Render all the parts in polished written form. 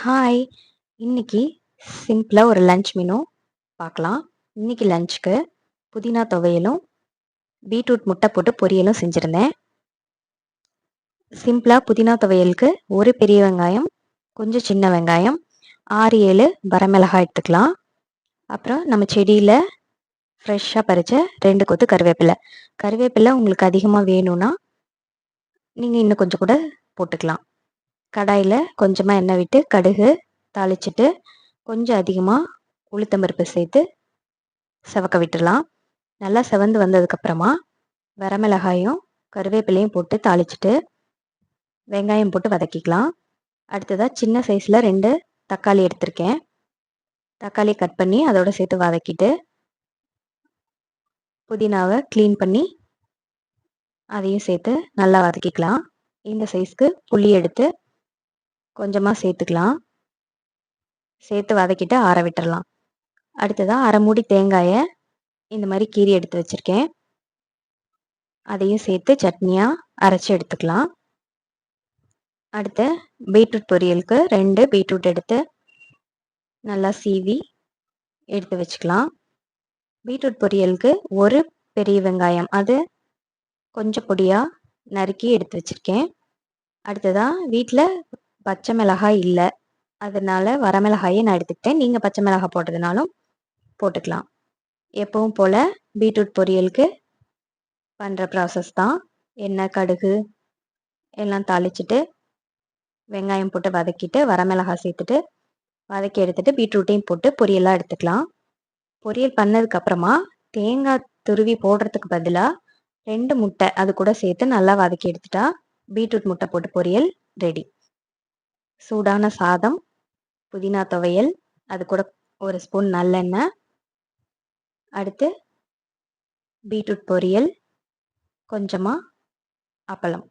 Hi! இன்னைக்கு சிம்பிளா ஒரு லஞ்ச் மெனு பார்க்கலாம். இன்னைக்கு லஞ்சுக்கு புதினா துவையலும், பீட்ரூட் முட்டை போட்டு பொரியலும் செஞ்சிருந்தேன். சிம்பிளா புதினா துவையலுக்கு ஒரு பெரிய வெங்காயம், கொஞ்சம் சின்ன வெங்காயம், 6, 7 வரமிளகாய் எடுத்துக்கலாம். அப்புறம் நம்ம செடியில் ஃப்ரெஷ்ஷாக பறித்த 2 கொத்து கருவேப்பிலை. கருவேப்பிலை உங்களுக்கு அதிகமாக வேணும்னா நீங்கள் இன்னும் கொஞ்சம் கூட போட்டுக்கலாம். கடாயில் கொஞ்சமாக எண்ணெய் விட்டு கடுகு தாளிச்சிட்டு கொஞ்சம் அதிகமாக உளுத்தம்பருப்பு சேர்த்து செவக்க விட்டுடலாம். நல்லா செவந்து வந்ததுக்கப்புறமா வரமிளகாயும் கருவேப்பிலையும் போட்டு தாளிச்சிட்டு வெங்காயம் போட்டு வதக்கிக்கலாம். அடுத்ததாக சின்ன சைஸில் 2 தக்காளி எடுத்திருக்கேன். தக்காளி கட் பண்ணி அதோட சேர்த்து வதக்கிட்டு புதினாவை க்ளீன் பண்ணி அதையும் சேர்த்து நல்லா வதக்கிக்கலாம். இந்த சைஸ்க்கு புளி எடுத்து கொஞ்சமாக சேர்த்துக்கலாம். சேர்த்து வதக்கிட்டு ஆற விட்டுறலாம். அடுத்ததாக அரை மூடி தேங்காயை இந்த மாதிரி கீரி எடுத்து வச்சுருக்கேன். அதையும் சேர்த்து சட்னியாக அரைச்சி எடுத்துக்கலாம். அடுத்து பீட்ரூட் பொரியலுக்கு 2 பீட்ரூட் எடுத்து நல்லா சீவி எடுத்து வச்சுக்கலாம். பீட்ரூட் பொரியலுக்கு ஒரு பெரிய வெங்காயம் அது கொஞ்சம் பொடியாக நறுக்கி எடுத்து வச்சுருக்கேன். அடுத்ததாக வீட்டில் பச்சை மிளகாய் இல்லை, அதனால் வரமிளகாயை நான் எடுத்துக்கிட்டேன். நீங்கள் பச்சை மிளகாய் போட்டதுனாலும் போட்டுக்கலாம். எப்பவும் போல் பீட்ரூட் பொரியலுக்கு பண்ணுற ப்ராசஸ் தான். எண்ணெய் கடுகு எல்லாம் தாளிச்சிட்டு வெங்காயம் போட்டு வதக்கிட்டு வரமிளகாய் சேர்த்துட்டு வதக்கி எடுத்துட்டு பீட்ரூட்டையும் போட்டு பொரியலாக எடுத்துக்கலாம். பொரியல் பண்ணதுக்கப்புறமா தேங்காய் துருவி போடுறதுக்கு பதிலாக 2 முட்டை அது கூட சேர்த்து நல்லா வதக்கி எடுத்துட்டா பீட்ரூட் முட்டை போட்டு பொரியல் ரெடி. சூடான சாதம், புதினா துவையல், அது கூட ஒரு ஸ்பூன் நல்லெண்ணெய், அடுத்து பீட்ரூட் பொரியல், கொஞ்சமாக அப்பளம்,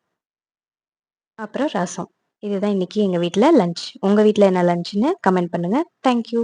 அப்புறம் ரசம். இதுதான் இன்றைக்கி எங்கள் வீட்டில் லஞ்ச். உங்கள் வீட்டில் என்ன லஞ்சுன்னு கமெண்ட் பண்ணுங்கள். தேங்க்யூ.